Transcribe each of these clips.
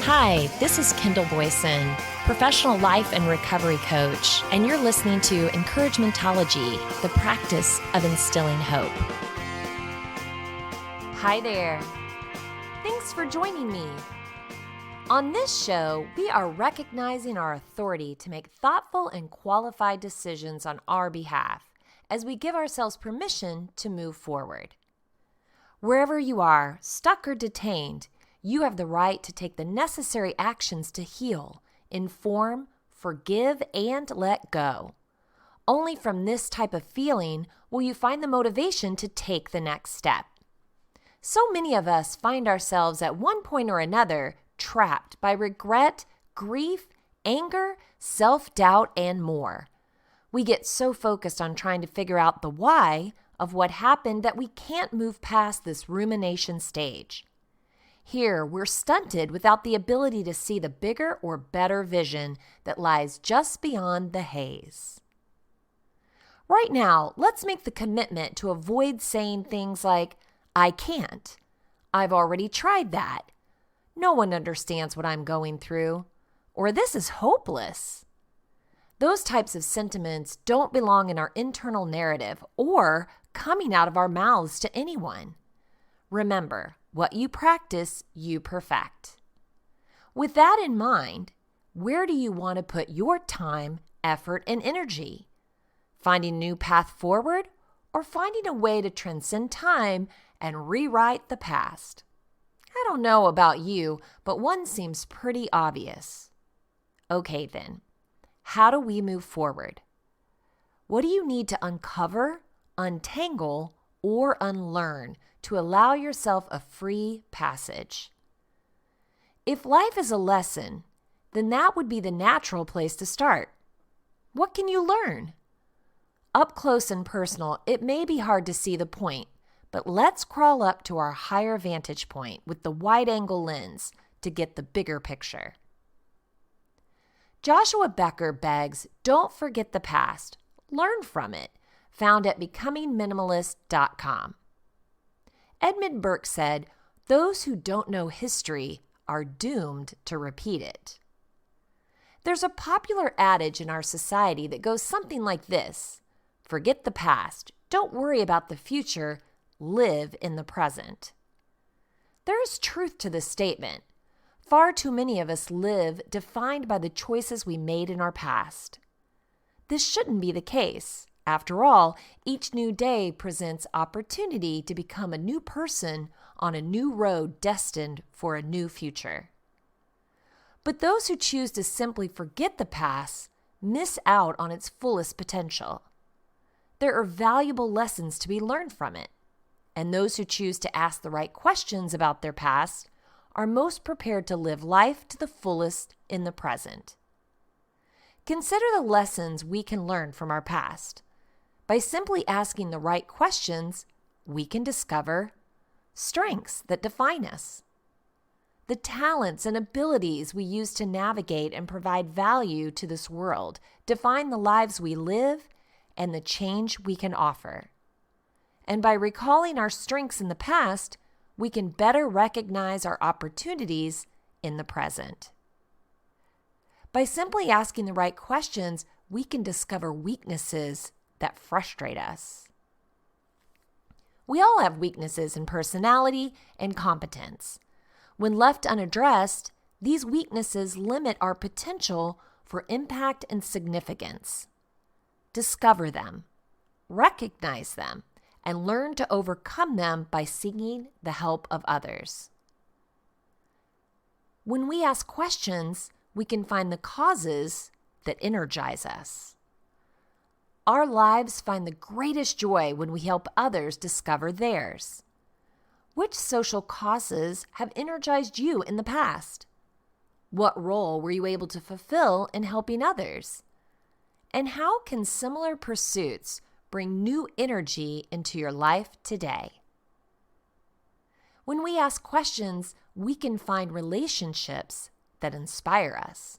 Hi, this is Kendall Boyson, professional life and recovery coach, and you're listening to Encouragementology, the practice of instilling hope. Hi there. Thanks for joining me. On this show, we are recognizing our authority to make thoughtful and qualified decisions on our behalf as we give ourselves permission to move forward. Wherever you are, stuck or detained, you have the right to take the necessary actions to heal, inform, forgive, and let go. Only from this type of feeling will you find the motivation to take the next step. So many of us find ourselves at one point or another trapped by regret, grief, anger, self-doubt, and more. We get so focused on trying to figure out the why of what happened that we can't move past this rumination stage. Here, we're stunted without the ability to see the bigger or better vision that lies just beyond the haze. Right now, let's make the commitment to avoid saying things like, I can't. I've already tried that. No one understands what I'm going through. Or this is hopeless. Those types of sentiments don't belong in our internal narrative or coming out of our mouths to anyone. Remember, what you practice, you perfect. With that in mind, where do you want to put your time, effort, and energy? Finding a new path forward or finding a way to transcend time and rewrite the past? I don't know about you, but one seems pretty obvious. Okay then, how do we move forward? What do you need to uncover, untangle, or unlearn to allow yourself a free passage? If life is a lesson, then that would be the natural place to start. What can you learn? Up close and personal, it may be hard to see the point, but let's crawl up to our higher vantage point with the wide-angle lens to get the bigger picture. Joshua Becker begs, don't forget the past, learn from it, found at becomingminimalist.com. Edmund Burke said, those who don't know history are doomed to repeat it. There's a popular adage in our society that goes something like this: forget the past, don't worry about the future, live in the present. There is truth to this statement. Far too many of us live defined by the choices we made in our past. This shouldn't be the case. After all, each new day presents opportunity to become a new person on a new road destined for a new future. But those who choose to simply forget the past miss out on its fullest potential. There are valuable lessons to be learned from it, and those who choose to ask the right questions about their past are most prepared to live life to the fullest in the present. Consider the lessons we can learn from our past. By simply asking the right questions, we can discover strengths that define us, the talents and abilities we use to navigate and provide value to this world, define the lives we live, and the change we can offer. And by recalling our strengths in the past, we can better recognize our opportunities in the present. By simply asking the right questions, we can discover weaknesses that frustrate us. We all have weaknesses in personality and competence. When left unaddressed, these weaknesses limit our potential for impact and significance. Discover them, recognize them, and learn to overcome them by seeking the help of others. When we ask questions, we can find the causes that energize us. Our lives find the greatest joy when we help others discover theirs. Which social causes have energized you in the past? What role were you able to fulfill in helping others? And how can similar pursuits bring new energy into your life today? When we ask questions, we can find relationships that inspire us.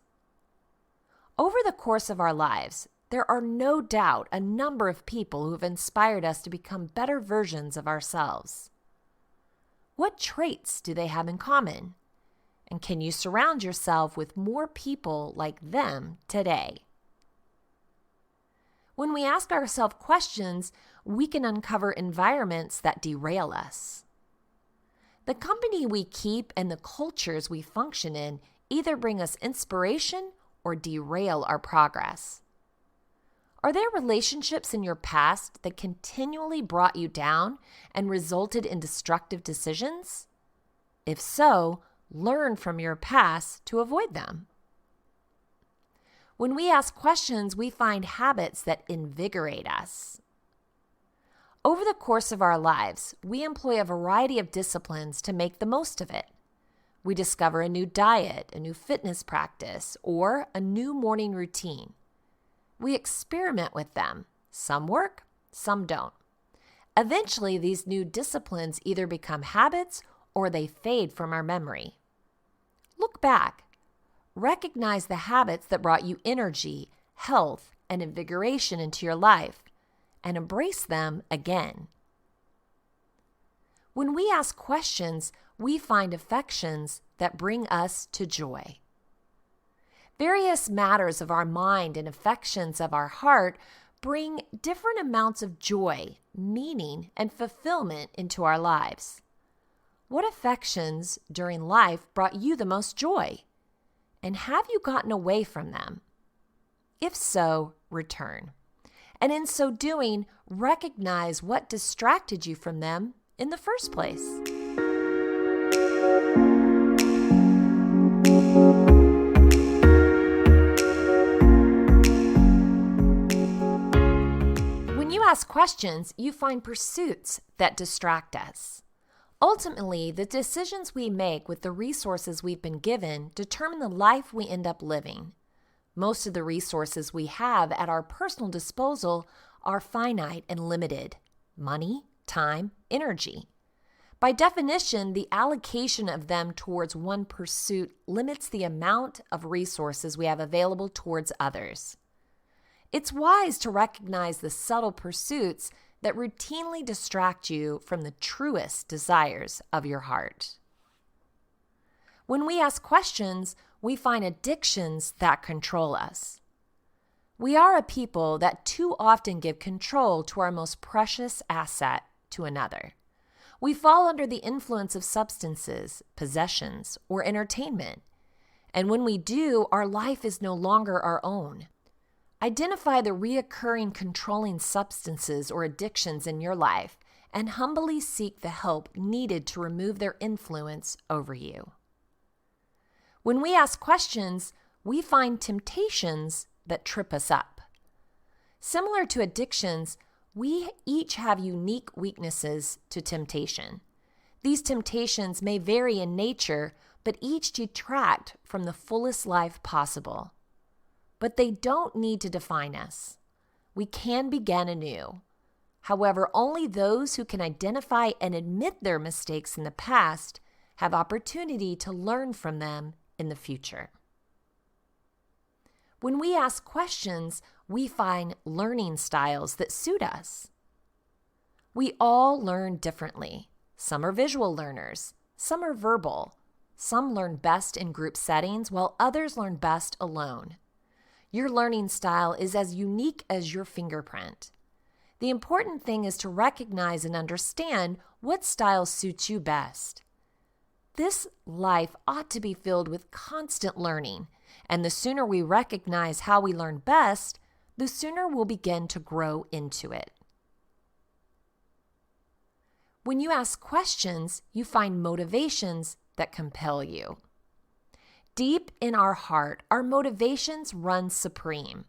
Over the course of our lives, there are no doubt a number of people who have inspired us to become better versions of ourselves. What traits do they have in common? And can you surround yourself with more people like them today? When we ask ourselves questions, we can uncover environments that derail us. The company we keep and the cultures we function in either bring us inspiration or derail our progress. Are there relationships in your past that continually brought you down and resulted in destructive decisions? If so, learn from your past to avoid them. When we ask questions, we find habits that invigorate us. Over the course of our lives, we employ a variety of disciplines to make the most of it. We discover a new diet, a new fitness practice, or a new morning routine. We experiment with them. Some work, some don't. Eventually, these new disciplines either become habits or they fade from our memory. Look back. Recognize the habits that brought you energy, health, and invigoration into your life, and embrace them again. When we ask questions, we find affections that bring us to joy. Various matters of our mind and affections of our heart bring different amounts of joy, meaning, and fulfillment into our lives. What affections during life brought you the most joy? And have you gotten away from them? If so, return. And in so doing, recognize what distracted you from them in the first place. When you ask questions, you find pursuits that distract us. Ultimately, the decisions we make with the resources we've been given determine the life we end up living. Most of the resources we have at our personal disposal are finite and limited: money, time, energy. By definition, the allocation of them towards one pursuit limits the amount of resources we have available towards others. It's wise to recognize the subtle pursuits that routinely distract you from the truest desires of your heart. When we ask questions, we find addictions that control us. We are a people that too often give control to our most precious asset to another. We fall under the influence of substances, possessions, or entertainment. And when we do, our life is no longer our own. Identify the reoccurring controlling substances or addictions in your life and humbly seek the help needed to remove their influence over you. When we ask questions, we find temptations that trip us up. Similar to addictions, we each have unique weaknesses to temptation. These temptations may vary in nature, but each detract from the fullest life possible. But they don't need to define us. We can begin anew. However, only those who can identify and admit their mistakes in the past have opportunity to learn from them in the future. When we ask questions, we find learning styles that suit us. We all learn differently. Some are visual learners, some are verbal. Some learn best in group settings, while others learn best alone. Your learning style is as unique as your fingerprint. The important thing is to recognize and understand what style suits you best. This life ought to be filled with constant learning, and the sooner we recognize how we learn best, the sooner we'll begin to grow into it. When you ask questions, you find motivations that compel you. Deep in our heart, our motivations run supreme.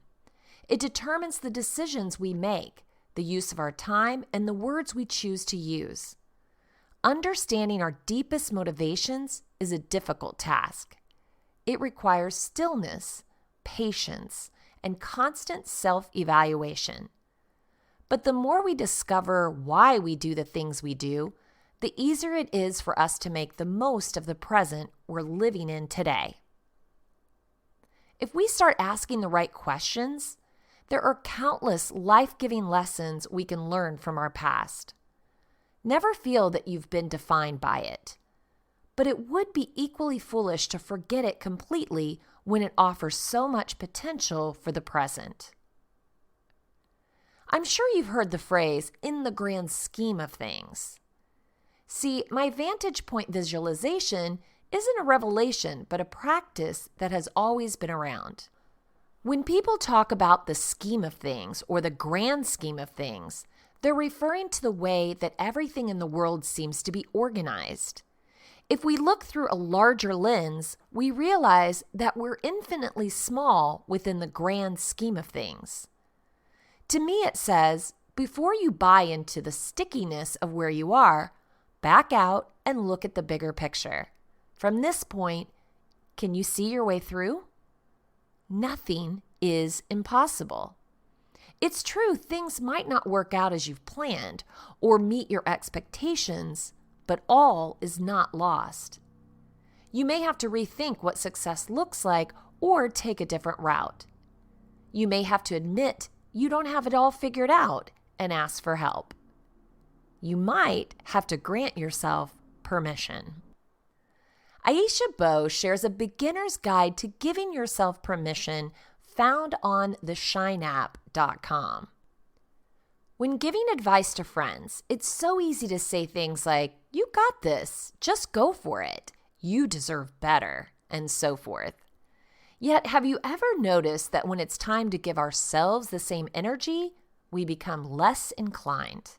It determines the decisions we make, the use of our time, and the words we choose to use. Understanding our deepest motivations is a difficult task. It requires stillness, patience, and constant self-evaluation. But the more we discover why we do the things we do, the easier it is for us to make the most of the present we're living in today. If we start asking the right questions, there are countless life-giving lessons we can learn from our past. Never feel that you've been defined by it. but it would be equally foolish to forget it completely when it offers so much potential for the present. I'm sure you've heard the phrase, "in the grand scheme of things." See, my vantage point visualization isn't a revelation, but a practice that has always been around. When people talk about the scheme of things or the grand scheme of things, they're referring to the way that everything in the world seems to be organized. If we look through a larger lens, we realize that we're infinitely small within the grand scheme of things. To me, it says, before you buy into the stickiness of where you are, back out and look at the bigger picture. From this point, can you see your way through? Nothing is impossible. It's true, things might not work out as you've planned or meet your expectations, but all is not lost. You may have to rethink what success looks like or take a different route. You may have to admit you don't have it all figured out and ask for help. You might have to grant yourself permission. Aisha Bowe shares a beginner's guide to giving yourself permission found on theshineapp.com. When giving advice to friends, it's so easy to say things like, "You got this, just go for it, you deserve better," and so forth. Yet, have you ever noticed that when it's time to give ourselves the same energy, we become less inclined?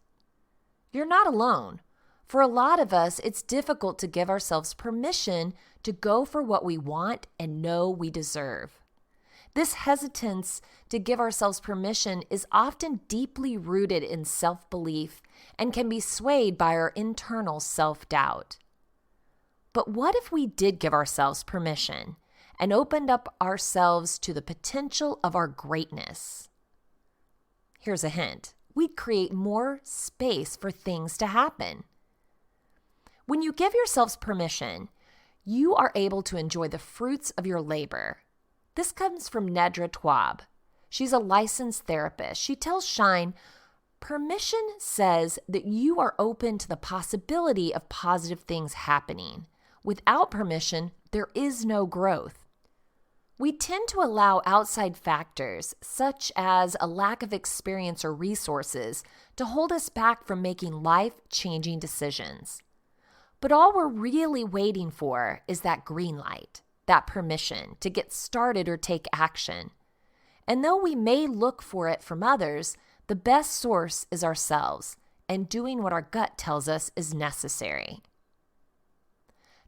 You're not alone. For a lot of us, it's difficult to give ourselves permission to go for what we want and know we deserve. This hesitance to give ourselves permission is often deeply rooted in self-belief and can be swayed by our internal self-doubt. But what if we did give ourselves permission and opened up ourselves to the potential of our greatness? Here's a hint. We'd create more space for things to happen. When you give yourselves permission, you are able to enjoy the fruits of your labor. This comes from Nedra Tawwab. She's a licensed therapist. She tells Shine, permission says that you are open to the possibility of positive things happening. Without permission, there is no growth. We tend to allow outside factors, such as a lack of experience or resources, to hold us back from making life-changing decisions. But all we're really waiting for is that green light, that permission to get started or take action. And though we may look for it from others, the best source is ourselves and doing what our gut tells us is necessary.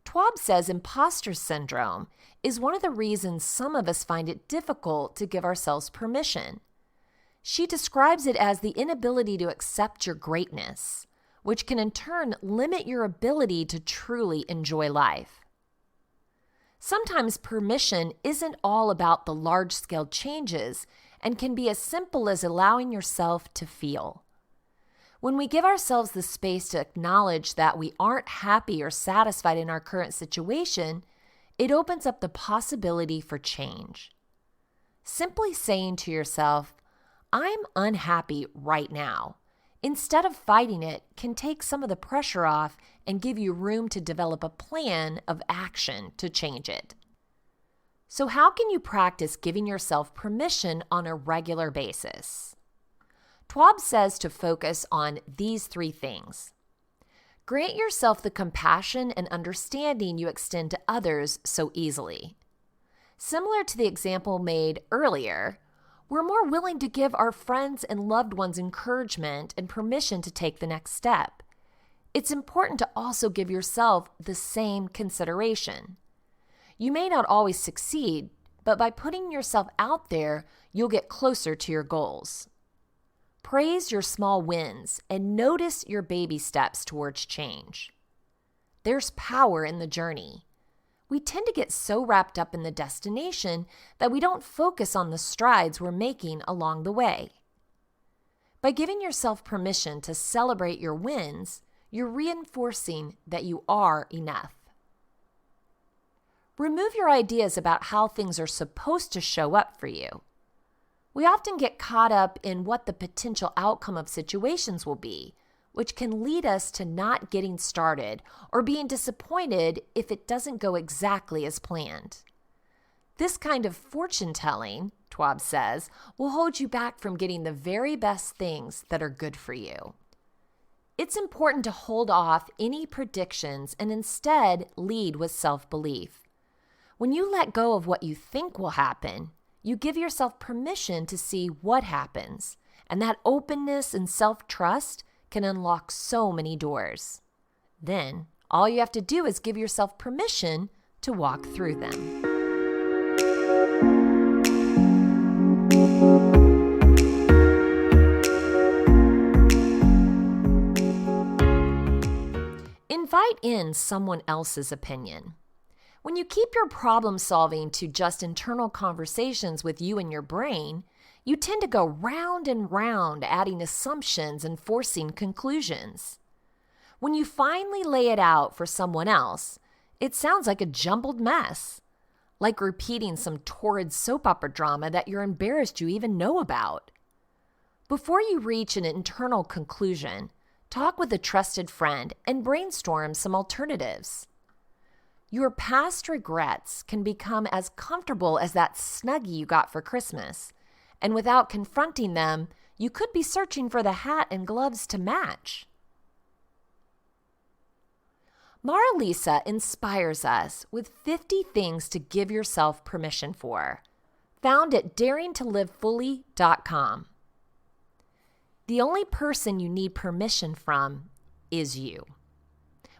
Tawwab says imposter syndrome is one of the reasons some of us find it difficult to give ourselves permission. She describes it as the inability to accept your greatness, which can in turn limit your ability to truly enjoy life. Sometimes permission isn't all about the large-scale changes and can be as simple as allowing yourself to feel. When we give ourselves the space to acknowledge that we aren't happy or satisfied in our current situation, it opens up the possibility for change. Simply saying to yourself, "I'm unhappy right now," instead of fighting it, can take some of the pressure off and give you room to develop a plan of action to change it. So how can you practice giving yourself permission on a regular basis? Tawwab says to focus on these 3 things. Grant yourself the compassion and understanding you extend to others so easily. Similar to the example made earlier, we're more willing to give our friends and loved ones encouragement and permission to take the next step. It's important to also give yourself the same consideration. You may not always succeed, but by putting yourself out there, you'll get closer to your goals. Praise your small wins and notice your baby steps towards change. There's power in the journey. We tend to get so wrapped up in the destination that we don't focus on the strides we're making along the way. By giving yourself permission to celebrate your wins, you're reinforcing that you are enough. Remove your ideas about how things are supposed to show up for you. We often get caught up in what the potential outcome of situations will be, which can lead us to not getting started or being disappointed if it doesn't go exactly as planned. This kind of fortune telling, Twab says, will hold you back from getting the very best things that are good for you. It's important to hold off any predictions and instead lead with self-belief. When you let go of what you think will happen, you give yourself permission to see what happens, and that openness and self-trust can unlock so many doors. Then, all you have to do is give yourself permission to walk through them. Invite in someone else's opinion. When you keep your problem solving to just internal conversations with you and your brain, you tend to go round and round, adding assumptions and forcing conclusions. When you finally lay it out for someone else, it sounds like a jumbled mess, like repeating some torrid soap opera drama that you're embarrassed you even know about. Before you reach an internal conclusion, talk with a trusted friend and brainstorm some alternatives. Your past regrets can become as comfortable as that Snuggie you got for Christmas, and without confronting them, you could be searching for the hat and gloves to match. Mara Lisa inspires us with 50 things to give yourself permission for, found at daringtolivefully.com. The only person you need permission from is you.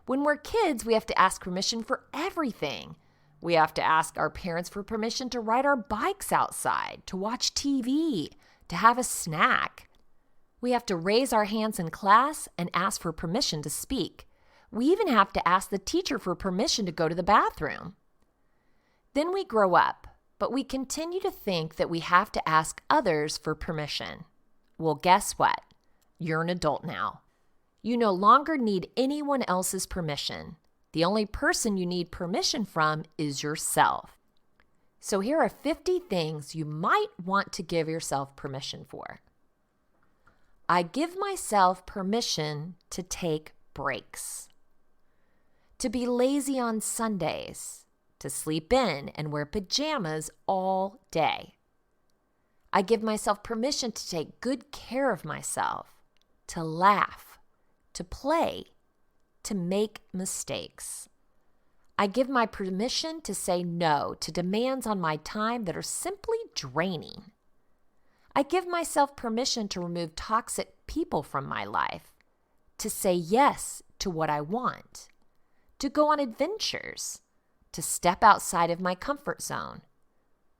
When we're kids, we have to ask permission for everything. We have to ask our parents for permission to ride our bikes outside, to watch TV, to have a snack. We have to raise our hands in class and ask for permission to speak. We even have to ask the teacher for permission to go to the bathroom. Then we grow up, but we continue to think that we have to ask others for permission. Well, guess what? You're an adult now. You no longer need anyone else's permission. The only person you need permission from is yourself. So here are 50 things you might want to give yourself permission for. I give myself permission to take breaks, to be lazy on Sundays, to sleep in and wear pajamas all day. I give myself permission to take good care of myself, to laugh, to play, to make mistakes. I give my permission to say no to demands on my time that are simply draining. I give myself permission to remove toxic people from my life, to say yes to what I want, to go on adventures, to step outside of my comfort zone,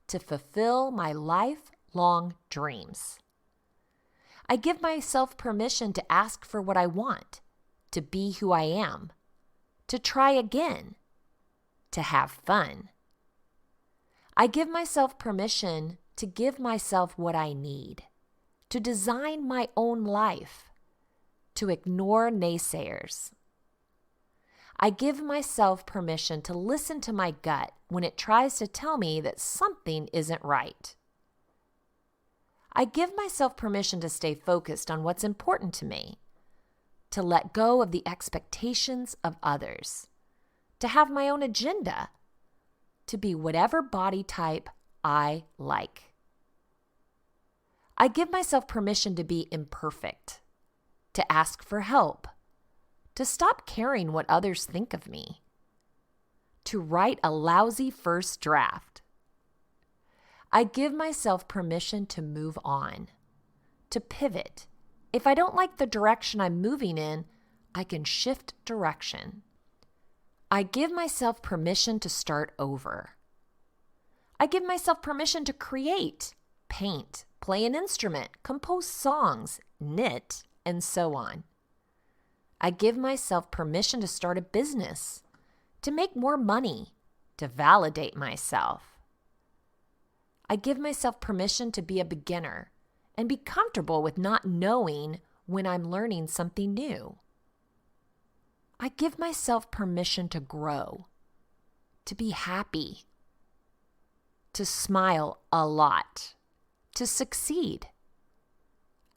to fulfill my lifelong dreams. I give myself permission to ask for what I want, to be who I am, to try again, to have fun. I give myself permission to give myself what I need, to design my own life, to ignore naysayers. I give myself permission to listen to my gut when it tries to tell me that something isn't right. I give myself permission to stay focused on what's important to me, to let go of the expectations of others, to have my own agenda, to be whatever body type I like. I give myself permission to be imperfect, to ask for help, to stop caring what others think of me, to write a lousy first draft. I give myself permission to move on, to pivot. If I don't like the direction I'm moving in, I can shift direction. I give myself permission to start over. I give myself permission to create, paint, play an instrument, compose songs, knit, and so on. I give myself permission to start a business, to make more money, to validate myself. I give myself permission to be a beginner and be comfortable with not knowing when I'm learning something new. I give myself permission to grow, to be happy, to smile a lot, to succeed.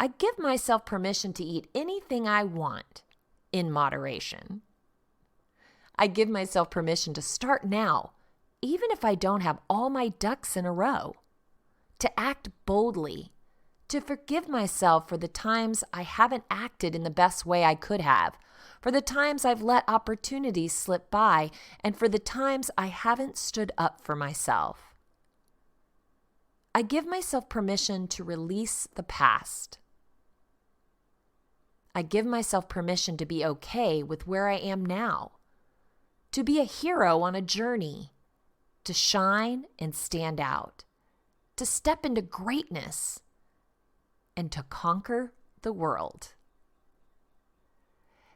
I give myself permission to eat anything I want in moderation. I give myself permission to start now, even if I don't have all my ducks in a row, to act boldly, to forgive myself for the times I haven't acted in the best way I could have, for the times I've let opportunities slip by, and for the times I haven't stood up for myself. I give myself permission to release the past. I give myself permission to be okay with where I am now, to be a hero on a journey, to shine and stand out, to step into greatness, and to conquer the world.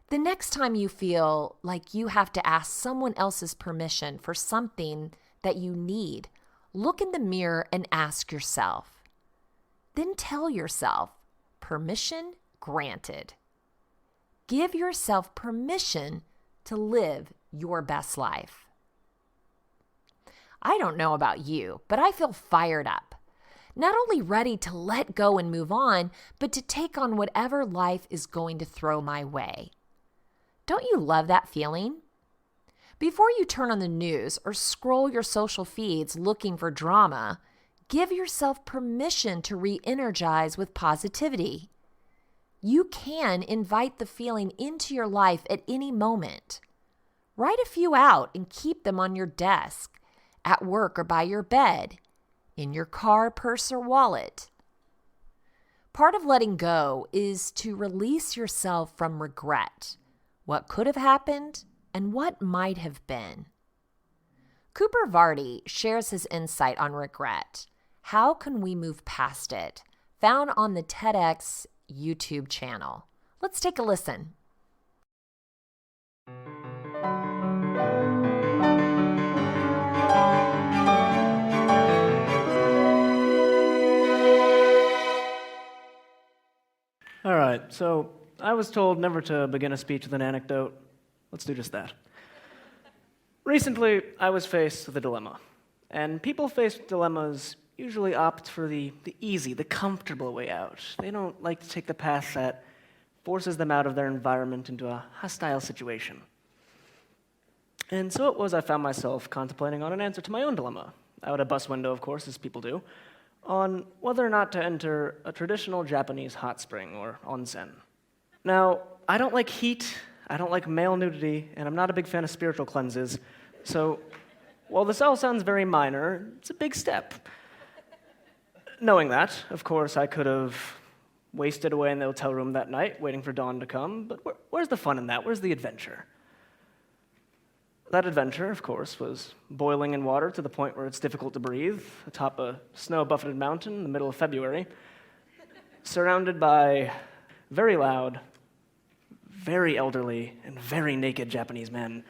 The next time you feel like you have to ask someone else's permission for something that you need, look in the mirror and ask yourself. Then tell yourself, permission granted. Give yourself permission to live your best life. I don't know about you, but I feel fired up. Not only ready to let go and move on, but to take on whatever life is going to throw my way. Don't you love that feeling? Before you turn on the news or scroll your social feeds looking for drama, give yourself permission to re-energize with positivity. You can invite the feeling into your life at any moment. Write a few out and keep them on your desk, at work or by your bed, in your car, purse, or wallet. Part of letting go is to release yourself from regret, what could have happened and what might have been. Cooper Vardy shares his insight on regret. How can we move past it? Found on the TEDx YouTube channel. Let's take a listen. All right, so I was told never to begin a speech with an anecdote. Let's do just that. Recently, I was faced with a dilemma. And people faced with dilemmas usually opt for the easy, the comfortable way out. They don't like to take the path that forces them out of their environment into a hostile situation. And so it was I found myself contemplating on an answer to my own dilemma, out a bus window, of course, as people do, on whether or not to enter a traditional Japanese hot spring, or onsen. Now, I don't like heat, I don't like male nudity, and I'm not a big fan of spiritual cleanses, so while this all sounds very minor, it's a big step. Knowing that, of course, I could have wasted away in the hotel room that night, waiting for dawn to come, but where's the fun in that? Where's the adventure? That adventure, of course, was boiling in water to the point where it's difficult to breathe, atop a snow-buffeted mountain in the middle of February, surrounded by very loud, very elderly, and very naked Japanese men,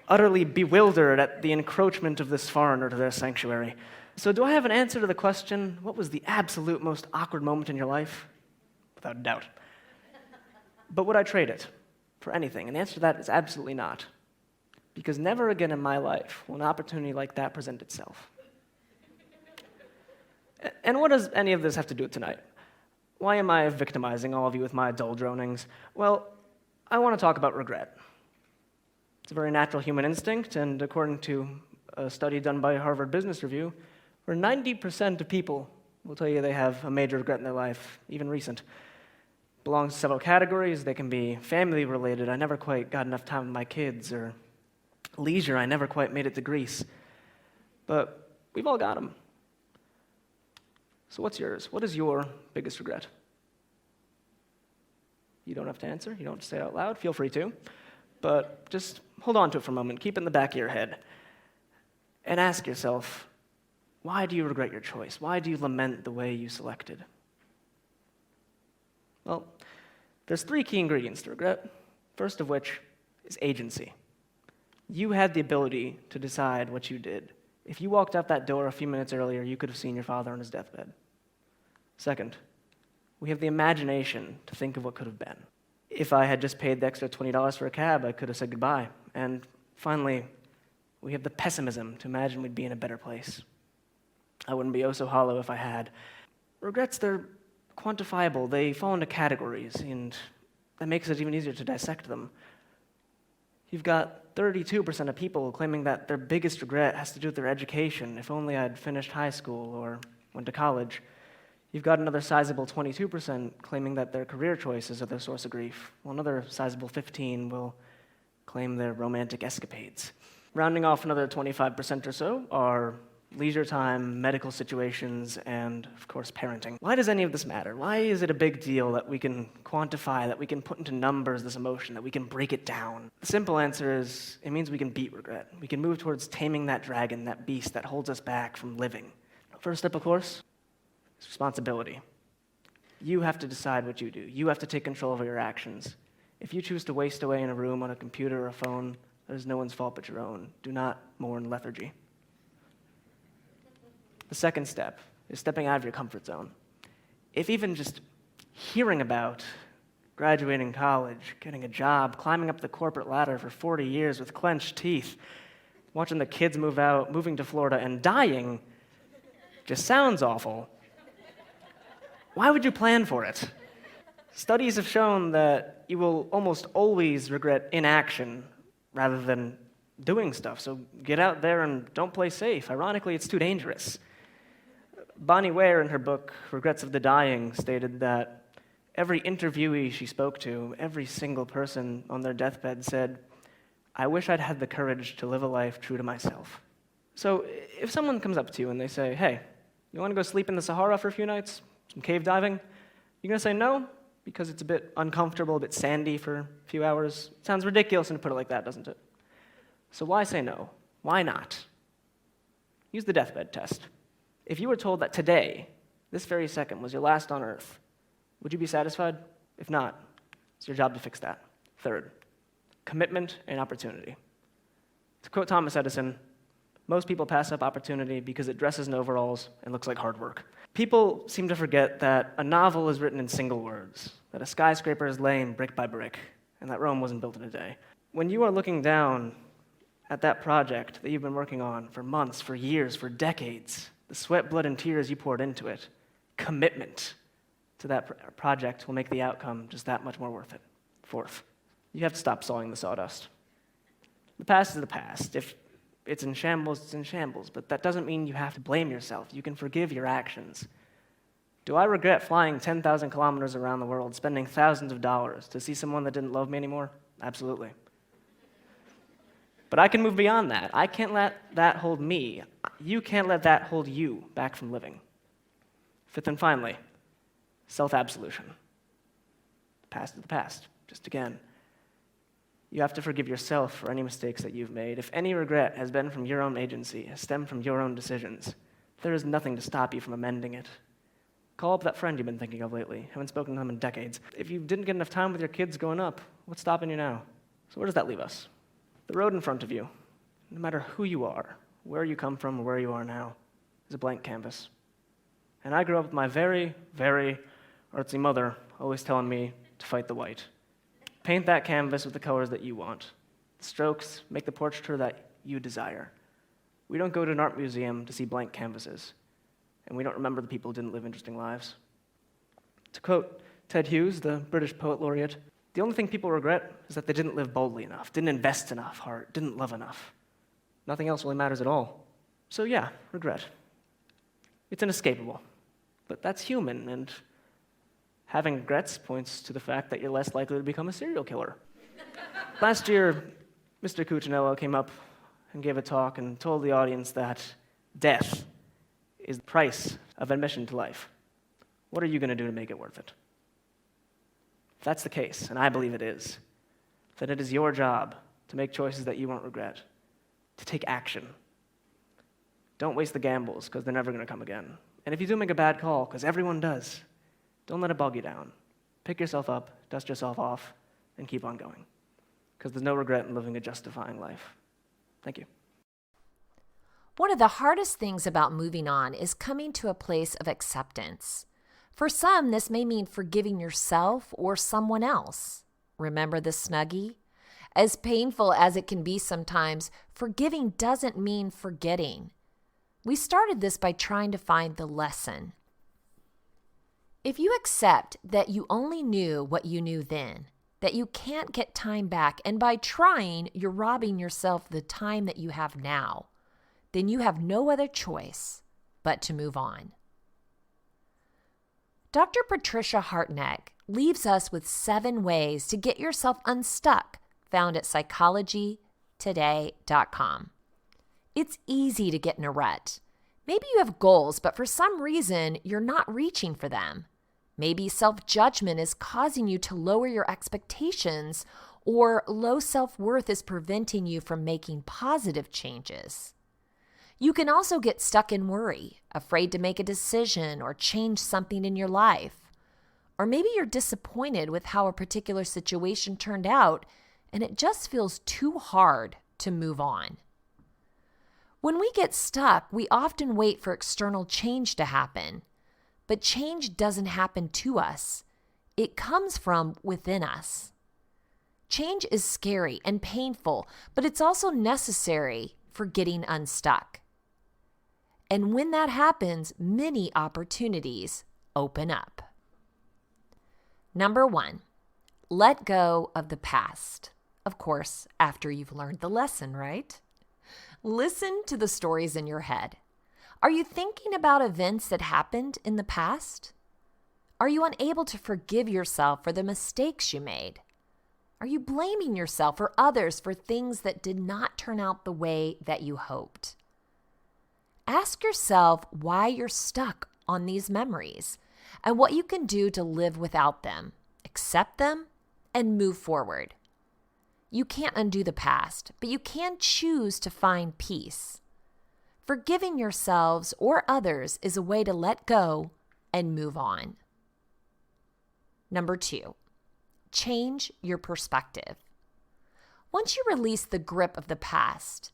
utterly bewildered at the encroachment of this foreigner to their sanctuary. So do I have an answer to the question, what was the absolute most awkward moment in your life? Without a doubt. But would I trade it for anything? And the answer to that is absolutely not. Because never again in my life will an opportunity like that present itself. And what does any of this have to do with tonight? Why am I victimizing all of you with my dull dronings? Well, I want to talk about regret. It's a very natural human instinct, and according to a study done by Harvard Business Review, where 90% of people will tell you they have a major regret in their life, even recent. Belongs to several categories. They can be family-related. I never quite got enough time with my kids, or leisure, I never quite made it to Greece. But we've all got them. So what's yours? What is your biggest regret? You don't have to answer. You don't have to say it out loud. Feel free to. But just hold on to it for a moment. Keep it in the back of your head. And ask yourself, why do you regret your choice? Why do you lament the way you selected? Well, there's 3 key ingredients to regret. First of which is agency. You had the ability to decide what you did. If you walked out that door a few minutes earlier, you could have seen your father on his deathbed. Second, we have the imagination to think of what could have been. If I had just paid the extra $20 for a cab, I could have said goodbye. And finally, we have the pessimism to imagine we'd be in a better place. I wouldn't be oh so hollow if I had. Regrets, they're quantifiable. They fall into categories, and that makes it even easier to dissect them. You've got 32% of people claiming that their biggest regret has to do with their education. If only I'd finished high school or went to college. You've got another sizable 22% claiming that their career choices are their source of grief, while another sizable 15 will claim their romantic escapades. Rounding off another 25% or so are leisure time, medical situations, and, of course, parenting. Why does any of this matter? Why is it a big deal that we can quantify, that we can put into numbers this emotion, that we can break it down? The simple answer is, it means we can beat regret. We can move towards taming that dragon, that beast that holds us back from living. First step, of course, is responsibility. You have to decide what you do. You have to take control over your actions. If you choose to waste away in a room on a computer or a phone, that is no one's fault but your own. Do not mourn lethargy. The second step is stepping out of your comfort zone. If even just hearing about graduating college, getting a job, climbing up the corporate ladder for 40 years with clenched teeth, watching the kids move out, moving to Florida, and dying just sounds awful, why would you plan for it? Studies have shown that you will almost always regret inaction rather than doing stuff, so get out there and don't play safe. Ironically, it's too dangerous. Bonnie Ware, in her book, Regrets of the Dying, stated that every interviewee she spoke to, every single person on their deathbed said, "I wish I'd had the courage to live a life true to myself." So if someone comes up to you and they say, "Hey, you want to go sleep in the Sahara for a few nights? Some cave diving?" You're going to say no, because it's a bit uncomfortable, a bit sandy for a few hours. It sounds ridiculous to put it like that, doesn't it? So why say no? Why not? Use the deathbed test. If you were told that today, this very second, was your last on earth, would you be satisfied? If not, it's your job to fix that. Third, commitment and opportunity. To quote Thomas Edison, most people pass up opportunity because it dresses in overalls and looks like hard work. People seem to forget that a novel is written in single words, that a skyscraper is laying brick by brick, and that Rome wasn't built in a day. When you are looking down at that project that you've been working on for months, for years, for decades, the sweat, blood, and tears you poured into it, commitment to that project will make the outcome just that much more worth it. Fourth, you have to stop sawing the sawdust. The past is the past. If it's in shambles, it's in shambles, but that doesn't mean you have to blame yourself. You can forgive your actions. Do I regret flying 10,000 kilometers around the world, spending thousands of dollars to see someone that didn't love me anymore? Absolutely. But I can move beyond that. I can't let that hold me. You can't let that hold you back from living. Fifth and finally, self-absolution. The past is the past. Just again, you have to forgive yourself for any mistakes that you've made. If any regret has been from your own agency, has stemmed from your own decisions, there is nothing to stop you from amending it. Call up that friend you've been thinking of lately. Haven't spoken to them in decades. If you didn't get enough time with your kids growing up, what's stopping you now? So where does that leave us? The road in front of you, no matter who you are, where you come from, or where you are now, is a blank canvas. And I grew up with my very, very artsy mother always telling me to fight the white. Paint that canvas with the colors that you want. The strokes make the portraiture that you desire. We don't go to an art museum to see blank canvases, and we don't remember the people who didn't live interesting lives. To quote Ted Hughes, the British poet laureate, the only thing people regret is that they didn't live boldly enough, didn't invest enough heart, didn't love enough. Nothing else really matters at all. So yeah, regret. It's inescapable, but that's human, and having regrets points to the fact that you're less likely to become a serial killer. Last year, Mr. Cuccinello came up and gave a talk and told the audience that death is the price of admission to life. What are you going to do to make it worth it? If that's the case, and I believe it is, then it is your job to make choices that you won't regret, to take action. Don't waste the gambles, because they're never going to come again. And if you do make a bad call, because everyone does, don't let it bog you down. Pick yourself up, dust yourself off, and keep on going. Because there's no regret in living a justifying life. Thank you. One of the hardest things about moving on is coming to a place of acceptance. For some, this may mean forgiving yourself or someone else. Remember the Snuggie? As painful as it can be sometimes, forgiving doesn't mean forgetting. We started this by trying to find the lesson. If you accept that you only knew what you knew then, that you can't get time back, and by trying, you're robbing yourself the time that you have now, then you have no other choice but to move on. Dr. Patricia Hartnett leaves us with 7 ways to get yourself unstuck, found at psychologytoday.com. It's easy to get in a rut. Maybe you have goals, but for some reason, you're not reaching for them. Maybe self-judgment is causing you to lower your expectations, or low self-worth is preventing you from making positive changes. You can also get stuck in worry, afraid to make a decision or change something in your life. Or maybe you're disappointed with how a particular situation turned out, and it just feels too hard to move on. When we get stuck, we often wait for external change to happen. But change doesn't happen to us. It comes from within us. Change is scary and painful, but it's also necessary for getting unstuck. And when that happens, many opportunities open up. Number 1, let go of the past. Of course, after you've learned the lesson, right? Listen to the stories in your head. Are you thinking about events that happened in the past? Are you unable to forgive yourself for the mistakes you made? Are you blaming yourself or others for things that did not turn out the way that you hoped? Ask yourself why you're stuck on these memories and what you can do to live without them, accept them, and move forward. You can't undo the past, but you can choose to find peace. Forgiving yourselves or others is a way to let go and move on. Number 2, change your perspective. Once you release the grip of the past,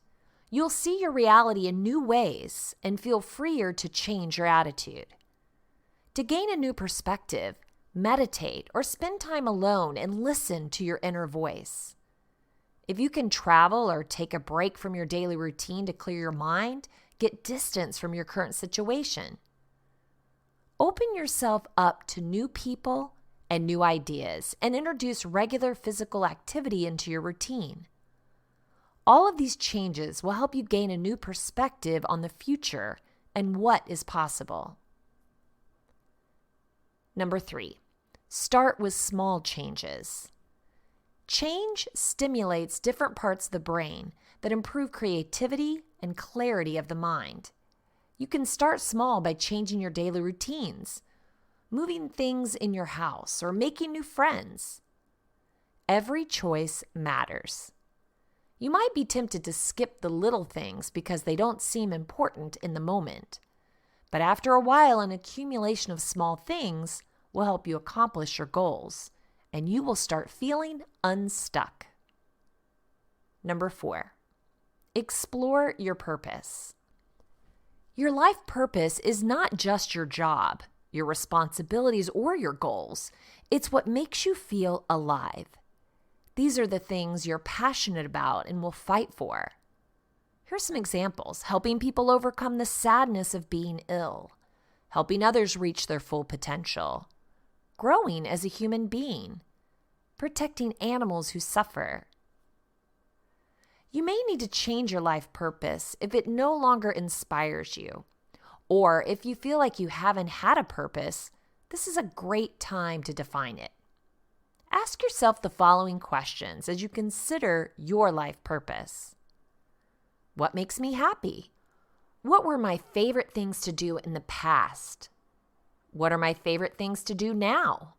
you'll see your reality in new ways and feel freer to change your attitude. To gain a new perspective, meditate or spend time alone and listen to your inner voice. If you can travel or take a break from your daily routine to clear your mind, get distance from your current situation. Open yourself up to new people and new ideas and introduce regular physical activity into your routine. All of these changes will help you gain a new perspective on the future and what is possible. Number 3, start with small changes. Change stimulates different parts of the brain that improve creativity and clarity of the mind. You can start small by changing your daily routines, moving things in your house, or making new friends. Every choice matters. You might be tempted to skip the little things because they don't seem important in the moment. But after a while, an accumulation of small things will help you accomplish your goals, and you will start feeling unstuck. Number 4, explore your purpose. Your life purpose is not just your job, your responsibilities, or your goals. It's what makes you feel alive. These are the things you're passionate about and will fight for. Here's some examples: helping people overcome the sadness of being ill, helping others reach their full potential, growing as a human being, protecting animals who suffer. You may need to change your life purpose if it no longer inspires you, or if you feel like you haven't had a purpose. This is a great time to define it. Ask yourself the following questions as you consider your life purpose. What makes me happy? What were my favorite things to do in the past? What are my favorite things to do now?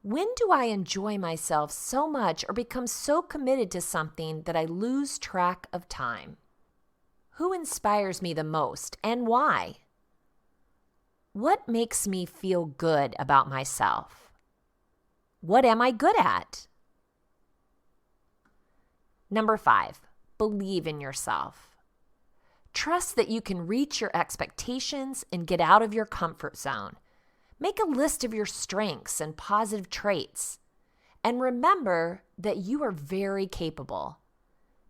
When do I enjoy myself so much or become so committed to something that I lose track of time? Who inspires me the most and why? What makes me feel good about myself? What am I good at? Number 5, believe in yourself. Trust that you can reach your expectations and get out of your comfort zone. Make a list of your strengths and positive traits. And remember that you are very capable.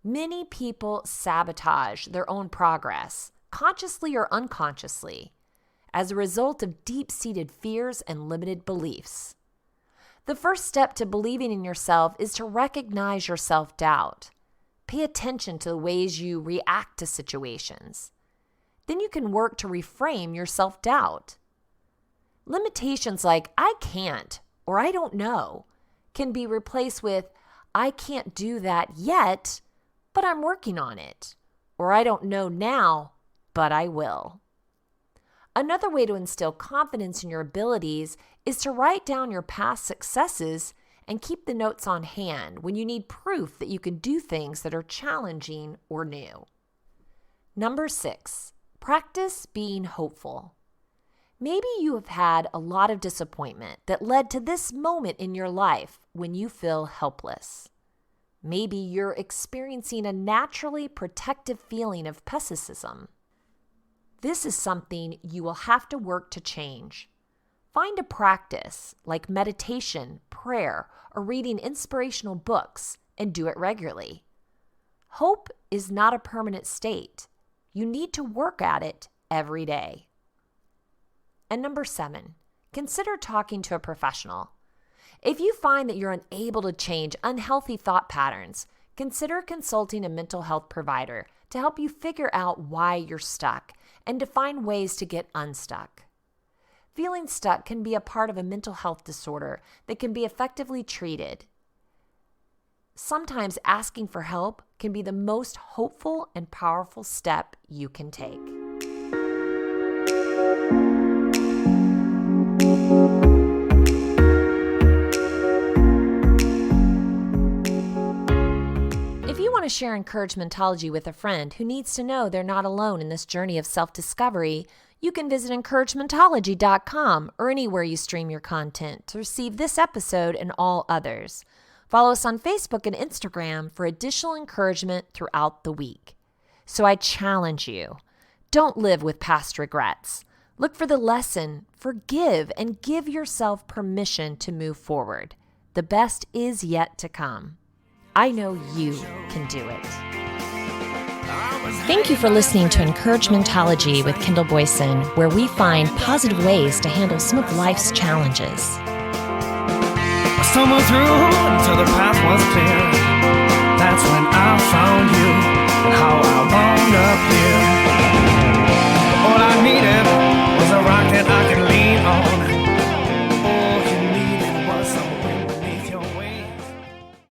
Many people sabotage their own progress, consciously or unconsciously. as a result of deep-seated fears and limited beliefs. The first step to believing in yourself is to recognize your self-doubt. Pay attention to the ways you react to situations. Then you can work to reframe your self-doubt. Limitations like, I can't, or I don't know, can be replaced with, I can't do that yet, but I'm working on it. Or I don't know now, but I will. Another way to instill confidence in your abilities is to write down your past successes and keep the notes on hand when you need proof that you can do things that are challenging or new. Number 6, practice being hopeful. Maybe you have had a lot of disappointment that led to this moment in your life when you feel helpless. Maybe you're experiencing a naturally protective feeling of pessimism. This is something you will have to work to change. Find a practice like meditation, prayer, or reading inspirational books and do it regularly. Hope is not a permanent state. You need to work at it every day. And number 7, consider talking to a professional. If you find that you're unable to change unhealthy thought patterns, consider consulting a mental health provider to help you figure out why you're stuck and to find ways to get unstuck. Feeling stuck can be a part of a mental health disorder that can be effectively treated. Sometimes asking for help can be the most hopeful and powerful step you can take. If you want to share encouragementology with a friend who needs to know they're not alone in this journey of self-discovery, you can visit encouragementology.com or anywhere you stream your content to receive this episode and all others. Follow us on Facebook and Instagram for additional encouragement throughout the week. So I challenge you, don't live with past regrets. Look for the lesson, forgive, and give yourself permission to move forward. The best is yet to come. I know you can do it. Thank you for listening to Encouragementology with Kendall Boyson, where we find positive ways to handle some of life's challenges. I stumbled through until the path was clear. That's when I found you and how I